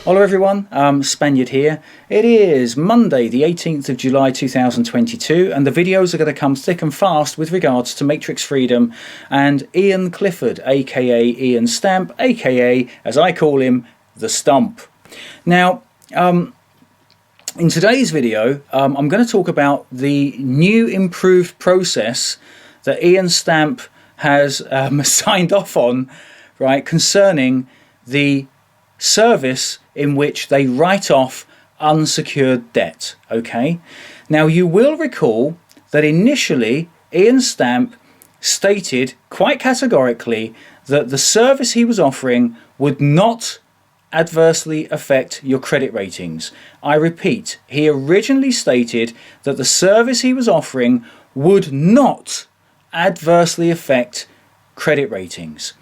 Hello everyone, Spaniard here. It is Monday the 18th of July 2022 and the videos are going to come thick and fast with regards to Matrix Freedom and Ian Clifford, aka Ian Stamp, aka, as I call him, the Stump. Now, in today's video I'm going to talk about the new improved process that Ian Stamp has signed off on, right, concerning the service in which they write off unsecured debt. Okay, now you will recall that initially Ian Stamp stated quite categorically that the service he was offering would not adversely affect your credit ratings. I repeat, he originally stated that the service he was offering would not adversely affect credit ratings.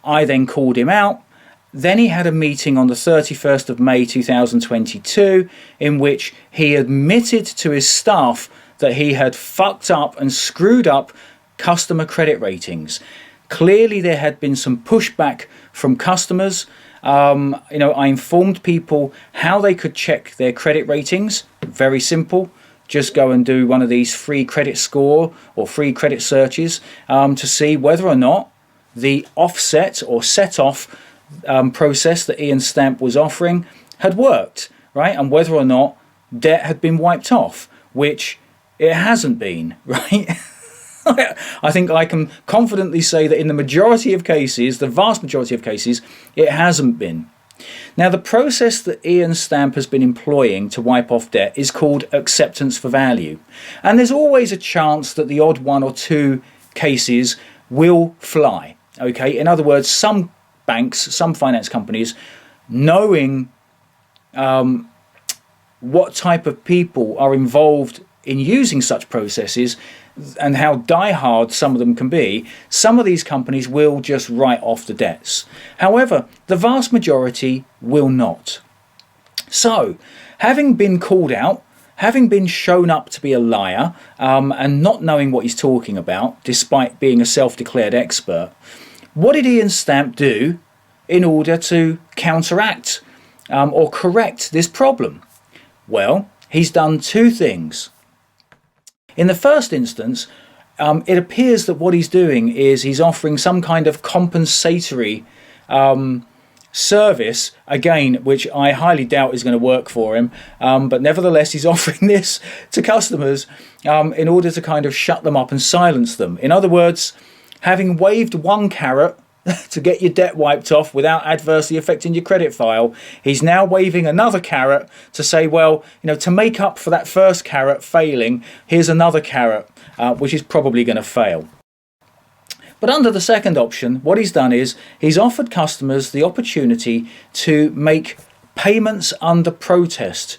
I then called him out. Then he had a meeting on the 31st of May 2022 in which he admitted to his staff that he had fucked up and screwed up customer credit ratings. Clearly there had been some pushback from customers. I informed people how they could check their credit ratings. Very simple. Just go and do one of these free credit score or free credit searches to see whether or not the offset or set off process that Ian Stamp was offering had worked, right, and whether or not debt had been wiped off, which it hasn't been, right? I think I can confidently say that in the majority of cases, the vast majority of cases, it hasn't been. Now, the process that Ian Stamp has been employing to wipe off debt is called acceptance for value, and there's always a chance that the odd one or two cases will fly. Okay, in other words, some banks, some finance companies, knowing what type of people are involved in using such processes and how die-hard some of them can be, some of these companies will just write off the debts. However, the vast majority will not. So, having been called out, having been shown up to be a liar and not knowing what he's talking about, despite being a self-declared expert, what did Ian Stamp do in order to counteract or correct this problem? Well, he's done two things. In the first instance, it appears that what he's doing is he's offering some kind of compensatory service, again, which I highly doubt is going to work for him, but nevertheless he's offering this to customers in order to kind of shut them up and silence them. In other words, having waved one carrot to get your debt wiped off without adversely affecting your credit file, he's now waving another carrot to say, well, to make up for that first carrot failing, here's another carrot, which is probably going to fail. But under the second option, what he's done is he's offered customers the opportunity to make payments under protest.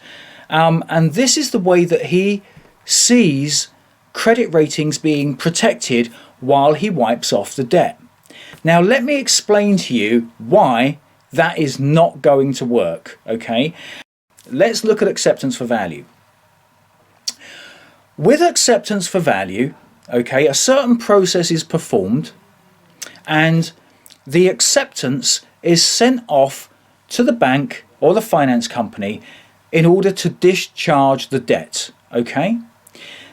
And this is the way that he sees credit ratings being protected while he wipes off the debt. Now, let me explain to you why that is not going to work, okay? Let's look at acceptance for value. With acceptance for value, okay, a certain process is performed and the acceptance is sent off to the bank or the finance company in order to discharge the debt, okay?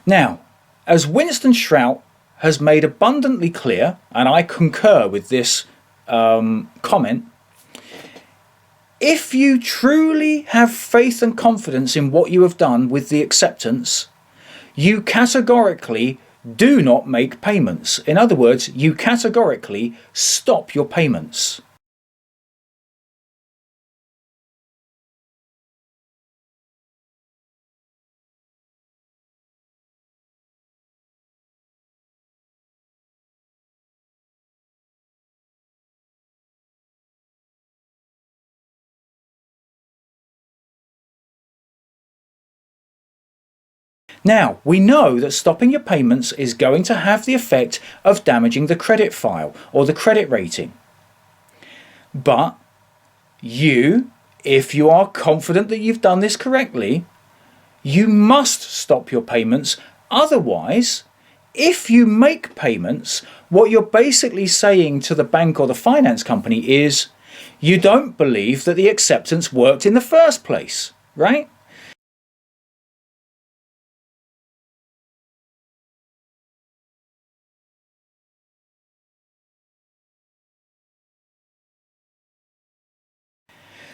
Now, as Winston Shrout has made abundantly clear, and I concur with this comment, if you truly have faith and confidence in what you have done with the acceptance, you categorically do not make payments. In other words, you categorically stop your payments. Now, we know that stopping your payments is going to have the effect of damaging the credit file or the credit rating. But you, if you are confident that you've done this correctly, you must stop your payments. Otherwise, if you make payments, what you're basically saying to the bank or the finance company is, You don't believe that the acceptance worked in the first place, right?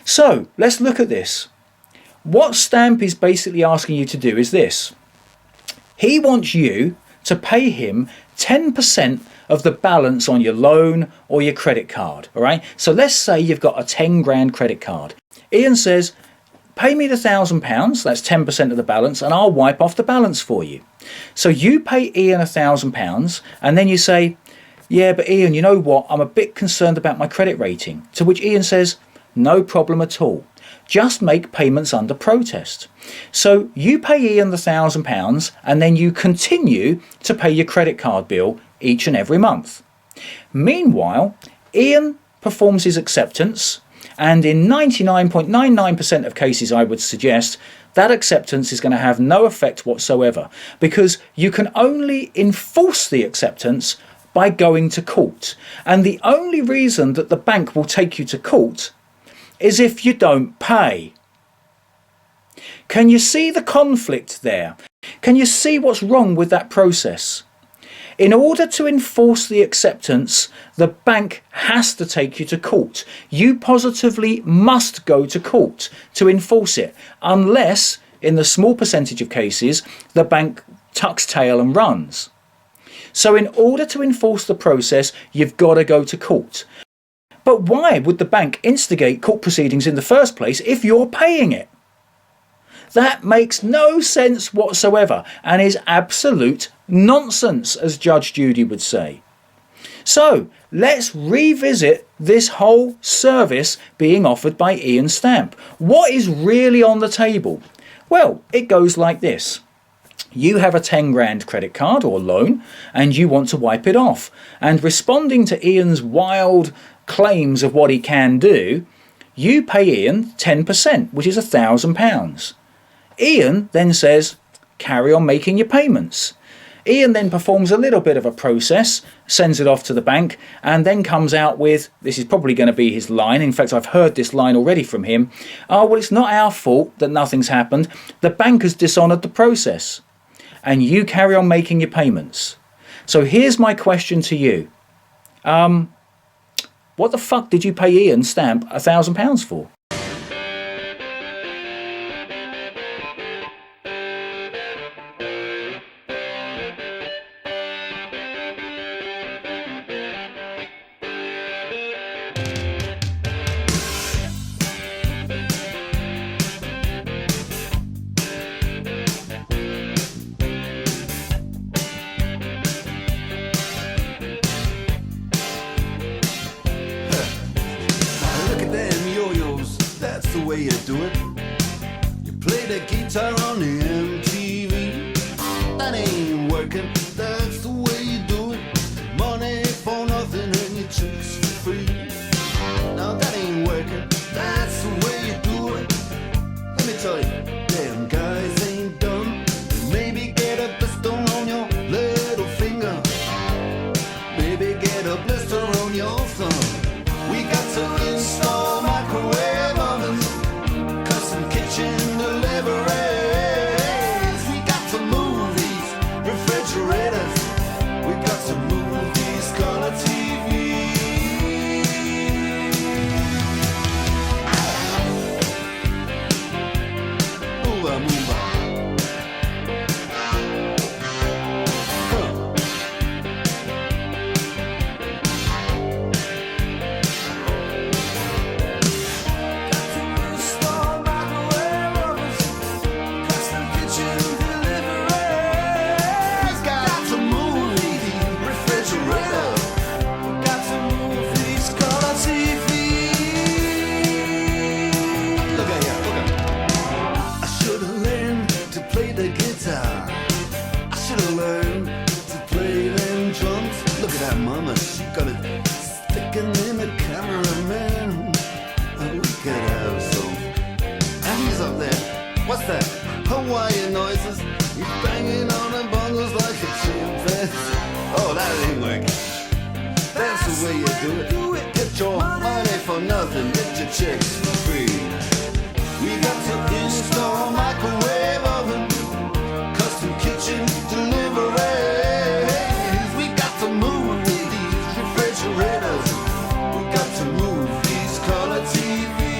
So let's look at this. What Stamp is basically asking you to do is this. He wants you to pay him 10% of the balance on your loan or your credit card, all right? So let's say you've got a 10 grand credit card. Ian says, pay me the £1,000, that's 10% of the balance, and I'll wipe off the balance for you. So you pay Ian £1,000, and then you say, yeah, but Ian, you know what? I'm a bit concerned about my credit rating. To which Ian says, no problem at all. Just make payments under protest. So you pay Ian the £1,000 and then you continue to pay your credit card bill each and every month. Meanwhile, Ian performs his acceptance, and in 99.99% of cases I would suggest that acceptance is going to have no effect whatsoever, because you can only enforce the acceptance by going to court. And the only reason that the bank will take you to court is if you don't pay. Can you see the conflict there? Can you see what's wrong with that process? In order to enforce the acceptance, the bank has to take you to court. You positively must go to court to enforce it, unless, in the small percentage of cases, the bank tucks tail and runs. So in order to enforce the process, you've got to go to court. But why would the bank instigate court proceedings in the first place if you're paying it? That makes no sense whatsoever and is absolute nonsense, as Judge Judy would say. So let's revisit this whole service being offered by Ian Stamp. What is really on the table? Well, it goes like this. You have a 10 grand credit card or loan and you want to wipe it off. And responding to Ian's wild claims of what he can do, you pay Ian 10%, which is £1,000. Ian then says, carry on making your payments. Ian then performs a little bit of a process, sends it off to the bank, and then comes out with, this is probably going to be his line, in fact I've heard this line already from him, oh well, it's not our fault that nothing's happened, the bank has dishonoured the process. And you carry on making your payments. So here's my question to you. What the fuck did you pay Ian Stamp £1,000 for? That's the way you do it. You play the guitar on the MTV. That ain't working. That's the way you do it. Money for nothing and your chicks for free. Now that ain't working. That's the way you do it. Let me tell you, damn guys ain't dumb. Maybe get a blister on your little finger. Maybe get a blister on your thumb. We got to install microwave ovens, custom kitchen deliveries. We got to move these refrigerators. We got to move these color TVs. Move on, move on. Mama, she got it sticking in the cameraman. Oh, we could have some. And he's up there. What's that? Hawaiian noises. He's banging on the bongos like a chimpanzee. Oh, that ain't working. That's the way you do it. Get your money for nothing, get your chicks for free. We got to install microwave oven, custom kitchen deliveries. We got to move these refrigerators. We got to move these color TVs.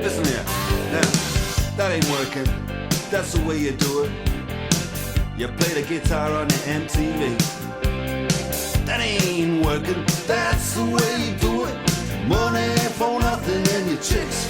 Listen here, now, that ain't working. That's the way you do it. You play the guitar on the MTV. That ain't working. That's the way you do it. Money for nothing and your chicks